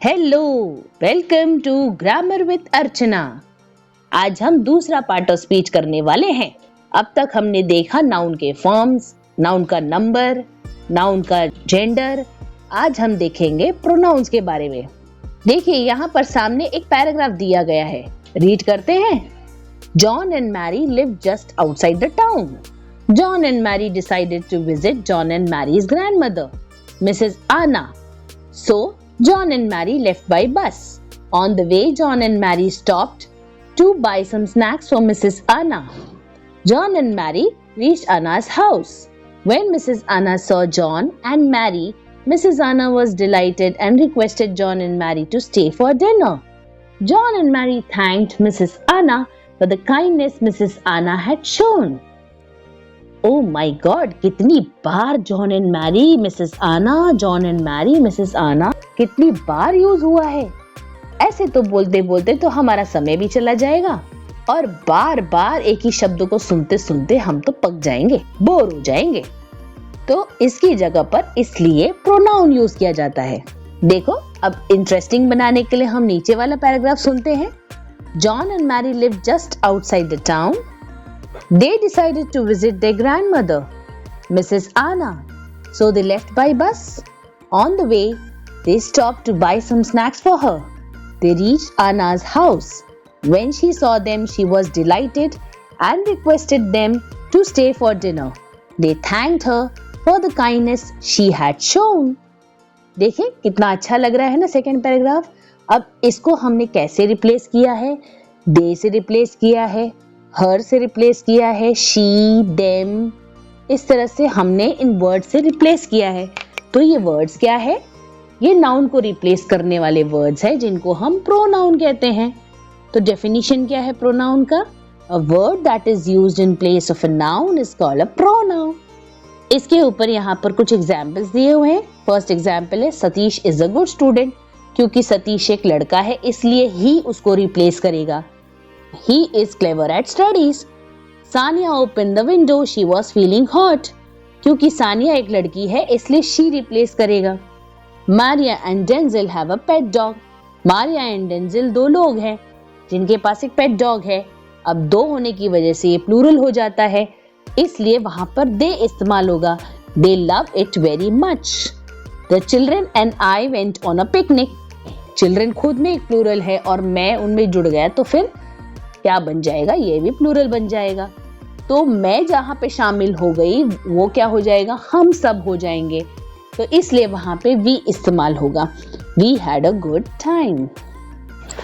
Hello, welcome to grammar with Archana. आज हम दूसरा पार्ट ऑफ स्पीच करने वाले हैं। अब तक हमने देखा नाउन के फॉर्म्स, नाउन का नंबर, नाउन का जेंडर। आज हम देखेंगे प्रोनाउंस के बारे में। देखिए यहाँ पर सामने एक पैराग्राफ दिया गया है, रीड करते हैं। John and Mary live just outside the town. John and Mary decided to visit John and Mary's grandmother, Mrs. Anna. So, John and Mary left by bus. On the way, John and Mary stopped to buy some snacks for Mrs. Anna. John and Mary reached Anna's house. When Mrs. Anna saw John and Mary, Mrs. Anna was delighted and requested John and Mary to stay for dinner. John and Mary thanked Mrs. Anna for the kindness Mrs. Anna had shown. Oh my God, कितनी बार John and Mary Mrs आना, John and Mary Mrs आना कितनी बार use हुआ है। ऐसे तो बोलते बोलते तो हमारा समय भी चला जाएगा और बार बार एक ही शब्द को सुनते सुनते हम तो पक जाएंगे, बोर हो जाएंगे। तो इसकी जगह पर इसलिए प्रोनाउन यूज किया जाता है। देखो, अब इंटरेस्टिंग बनाने के लिए हम नीचे वाला पैराग्राफ सुनते हैं। John and Mary live just outside the town. They decided to visit their grandmother, Mrs. Anna. So they left by bus. On the way, they stopped to buy some snacks for her. They reached Anna's house. When she saw them, she was delighted and requested them to stay for dinner. They thanked her for the kindness she had shown. देखिए कितना अच्छा लग रहा है ना second paragraph. अब इसको हमने कैसे रिप्लेस किया है? दे से रिप्लेस किया है, हर से रिप्लेस किया है, शी, देम, इस तरह से हमने इन वर्ड से रिप्लेस किया है। तो ये वर्ड्स क्या है? ये नाउन को रिप्लेस करने वाले वर्ड्स है जिनको हम प्रोनाउन कहते हैं। तो डेफिनेशन क्या है प्रोनाउन का? A word that is used in place of a noun is called a pronoun. इसके ऊपर यहाँ पर कुछ एग्जाम्पल्स दिए हुए हैं। फर्स्ट एग्जाम्पल है Satish is a good student. क्योंकि सतीश एक लड़का है इसलिए ही उसको रिप्लेस करेगा। He is clever at studies. Sania opened the window. She was feeling hot. क्योंकि सानिया एक लड़की है इसलिए she रिप्लेस करेगा। Maria and Denzel have a pet dog. Maria and Denzel दो लोग हैं जिनके पास एक पेट डॉग है। अब दो होने की वजह से ये प्लूरल हो जाता है, इसलिए वहां पर they इस्तेमाल होगा। They love it very much. The children and I went on a picnic. Children खुद में एक प्लूरल है और मैं उनमें जुड़ गया तो फिर क्या बन जाएगा? ये भी प्लूरल बन जाएगा। तो मैं जहां पे शामिल हो गई वो क्या हो जाएगा? हम सब हो जाएंगे। तो इसलिए वहां पे वी इस्तेमाल होगा। We had a good time.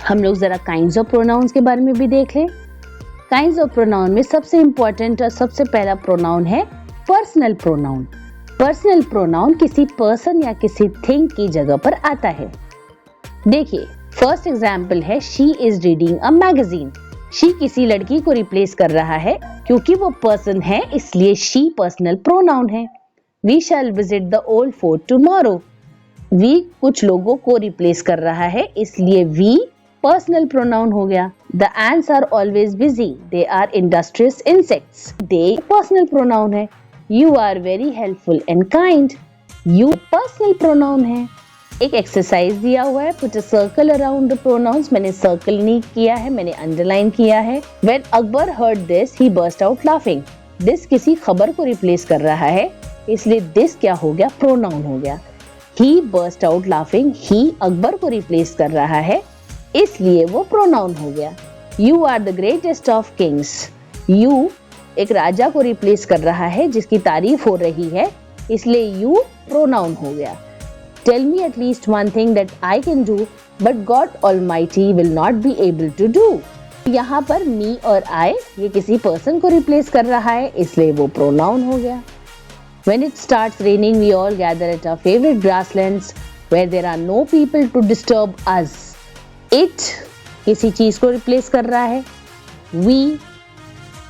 हम लोग जरा काइंड्स ऑफ प्रोनाउंस के बारे में भी देख लें। काइंड्स ऑफ प्रोनाउन में सबसे इंपॉर्टेंट और सबसे पहला प्रोनाउन है पर्सनल प्रोनाउन। पर्सनल प्रोनाउन किसी पर्सन या किसी थिंग की जगह पर आता है। देखिए फर्स्ट एग्जाम्पल है she is reading a magazine. She किसी लड़की को रिप्लेस कर रहा है क्योंकि वो पर्सन है इसलिए शी पर्सनल प्रोनाउन है। We shall visit the old fort tomorrow. We कुछ लोगों को रिप्लेस कर रहा है इसलिए वी पर्सनल प्रोनाउन हो गया। The ants are always busy. They are industrious insects. They personal pronoun है। You are very helpful and kind. You personal pronoun है। एक एक्सरसाइज दिया हुआ है, put a circle around the pronouns. मैंने circle नहीं किया है, मैंने अंडरलाइन किया है। When Akbar heard this, he burst out laughing. This किसी खबर को रिप्लेस कर रहा है इसलिए this क्या हो गया? प्रोनाउन हो गया। He burst out laughing. He Akbar को रिप्लेस कर रहा है इसलिए वो प्रोनाउन हो गया। You are the greatest of kings. You एक राजा को रिप्लेस कर रहा है जिसकी तारीफ हो रही है इसलिए you प्रोनाउन हो गया। Tell me at least one thing that I can do, but God Almighty will not be able to do. यहाँ पर me और I ये किसी पर्सन को रिप्लेस कर रहा है इसलिए वो प्रोनाउन हो गया। When it starts raining, we all gather at our favorite grasslands where there are no people to disturb us. It किसी चीज को रिप्लेस कर रहा है। We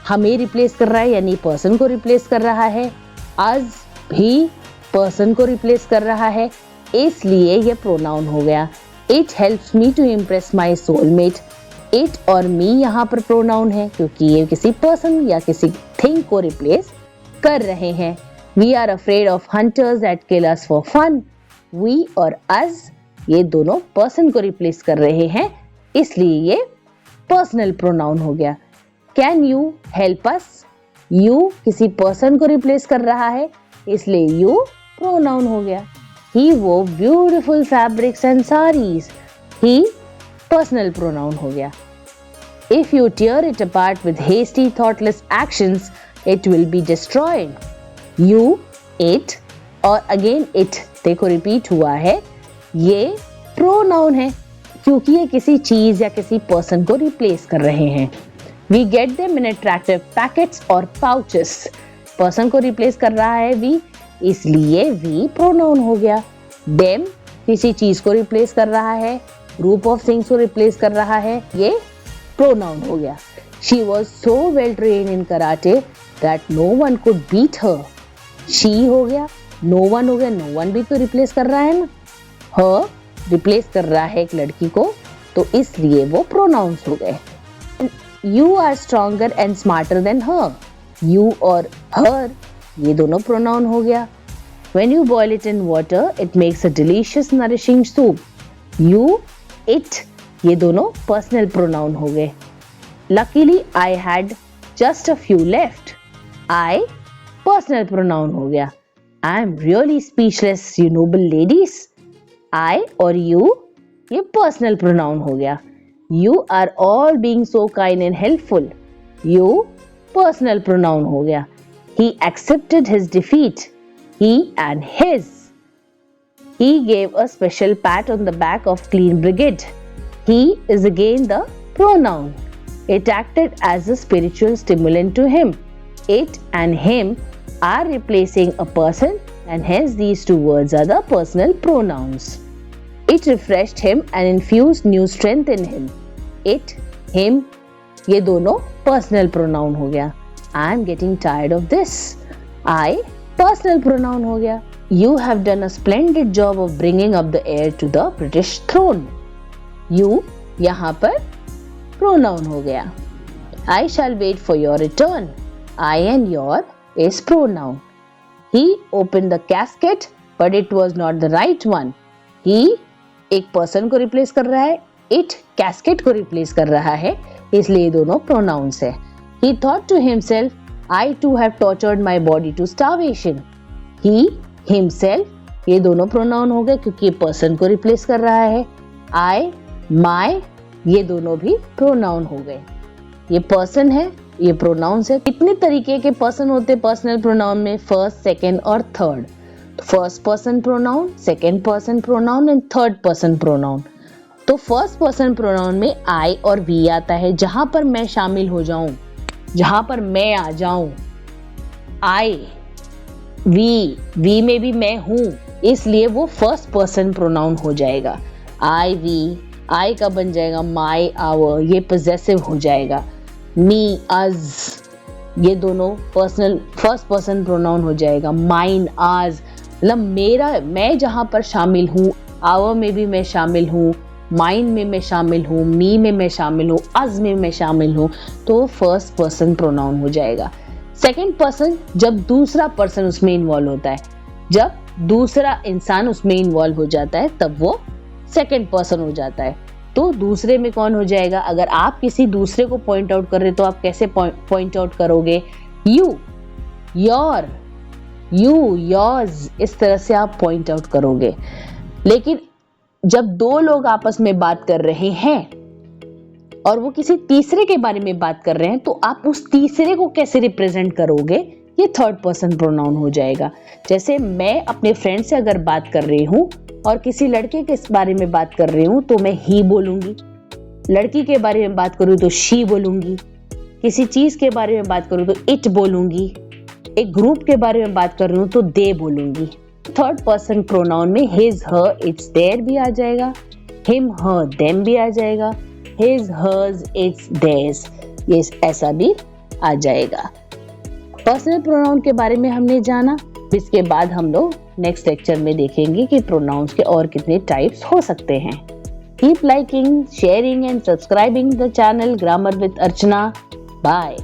हमें रिप्लेस कर रहा है यानी पर्सन को रिप्लेस कर रहा है। Us भी पर्सन को रिप्लेस कर रहा है इसलिए ये प्रोनाउन हो गया। It helps me to impress my soulmate. It और मी यहाँ पर प्रोनाउन है क्योंकि ये किसी पर्सन या किसी थिंग को रिप्लेस कर रहे हैं। We are afraid of hunters that kill us for fun. We और अस ये दोनों पर्सन को रिप्लेस कर रहे हैं, इसलिए ये पर्सनल प्रोनाउन हो गया। Can you help us? You किसी पर्सन को रिप्लेस कर रहा है, इसलिए यू प्रोनाउन हो गया। ही वो beautiful fabrics and saris, he personal pronoun हो गया। If you tear it apart with hasty, thoughtless actions, it will be destroyed. You, it और again it देखो रिपीट हुआ है, ये प्रोनाउन है क्योंकि ये किसी चीज या किसी पर्सन को रिप्लेस कर रहे हैं। We get them in attractive packets or pouches. Person को रिप्लेस कर रहा है we, इसलिए we प्रोनाउन हो गया। Them किसी चीज को रिप्लेस कर रहा है, ग्रुप ऑफ थिंग्स को रिप्लेस कर रहा है, ये प्रोनाउन हो गया। She was so well trained in karate that no one could beat her. She हो गया, no one हो गया, no one भी तो रिप्लेस कर रहा है ना, her रिप्लेस कर रहा है एक लड़की को, तो इसलिए वो प्रोनाउंस हो गए। You are stronger and smarter than her. You और her ये दोनों प्रोनाउन हो गया। When you boil it in water, it makes a delicious nourishing soup. You, it ये दोनों पर्सनल प्रोनाउन हो गए। Luckily I had just a few left. I personal pronoun हो गया। I am really speechless, you noble ladies. I और you ये personal pronoun हो गया। You are all being so kind and helpful. You personal pronoun हो गया। He accepted his defeat. He and his. He gave a special pat on the back of Clean Brigade. He is again the pronoun. It acted as a spiritual stimulant to him. It and him are replacing a person, and hence these two words are the personal pronouns. It refreshed him and infused new strength in him. It, him, ये दोनों personal pronoun हो गया। I am getting tired of this. I personal pronoun हो गया। You have done a splendid job of bringing up the heir to the British throne. You यहाँ पर pronoun हो गया। I shall wait for your return. I and your is pronoun. He opened the casket, but it was not the right one. He एक person को replace कर रहा है, it casket को replace कर रहा है, इसलिए दोनों pronouns है। He thought to himself, I too have tortured my body to starvation. He, himself ये दोनों pronoun हो गए क्योंकि ये person को replace कर रहा है। I, my ये दोनों भी प्रोनाउन हो गए। ये पर्सन है, ये प्रोनाउंस है। कितने तरीके के पर्सन होते हैं पर्सनल प्रोनाउन में? फर्स्ट, सेकंड और third. First person pronoun, second person pronoun and third person pronoun. तो फर्स्ट पर्सन प्रोनाउन में आई और वी आता है, जहां पर मैं शामिल हो जाऊं, जहां पर मैं आ जाऊं। आई, वी में भी मैं हूं, इसलिए वो फर्स्ट पर्सन प्रोनाउन हो जाएगा। आई, वी, आई का बन जाएगा माई, आवर, ये पोजेसिव हो जाएगा। मी, अज, ये दोनों फर्स्ट पर्सन प्रोनाउन हो जाएगा। माइन, आज, मतलब मेरा, मैं जहां पर शामिल हूँ। आवर में भी मैं शामिल हूँ, माइन में मैं शामिल हूँ, मी में मैं शामिल हूँ, अज में मैं शामिल हूँ, तो फर्स्ट पर्सन प्रोनाउन हो जाएगा। सेकेंड पर्सन जब दूसरा पर्सन उसमें इन्वॉल्व होता है, जब दूसरा इंसान उसमें इन्वॉल्व हो जाता है, तब वो सेकेंड पर्सन हो जाता है। तो दूसरे में कौन हो जाएगा? अगर आप किसी दूसरे को पॉइंट आउट कर रहे तो आप कैसे पॉइंट आउट करोगे? यू, योर, यू, योर्स, इस तरह से आप पॉइंट आउट करोगे। लेकिन जब दो लोग आपस में बात कर रहे हैं और वो किसी तीसरे के बारे में बात कर रहे हैं, तो आप उस तीसरे को कैसे रिप्रेजेंट करोगे? ये थर्ड पर्सन प्रोनाउन हो जाएगा। जैसे मैं अपने फ्रेंड से अगर बात कर रही हूँ और किसी लड़के के बारे में बात कर रही हूँ तो मैं ही बोलूंगी, लड़की के बारे में बात करूँ तो शी बोलूंगी, किसी चीज के बारे में बात करूँ तो इट बोलूंगी, एक ग्रुप के बारे में बात कर रही हूँ तो दे बोलूंगी। थर्ड पर्सन प्रोनाउन में हिज, हर, इट्स, देयर भी आ जाएगा, हिम, हर, देम भी आ जाएगा, हिज, हर्स, इट्स, देयर्स, ये ऐसा भी आ जाएगा। पर्सनल प्रोनाउन के बारे में हमने जाना। इसके बाद हम लोग नेक्स्ट लेक्चर में देखेंगे कि प्रोनाउंस के और कितने टाइप्स हो सकते हैं। Keep liking, sharing and subscribing the channel grammar with Archana. Bye.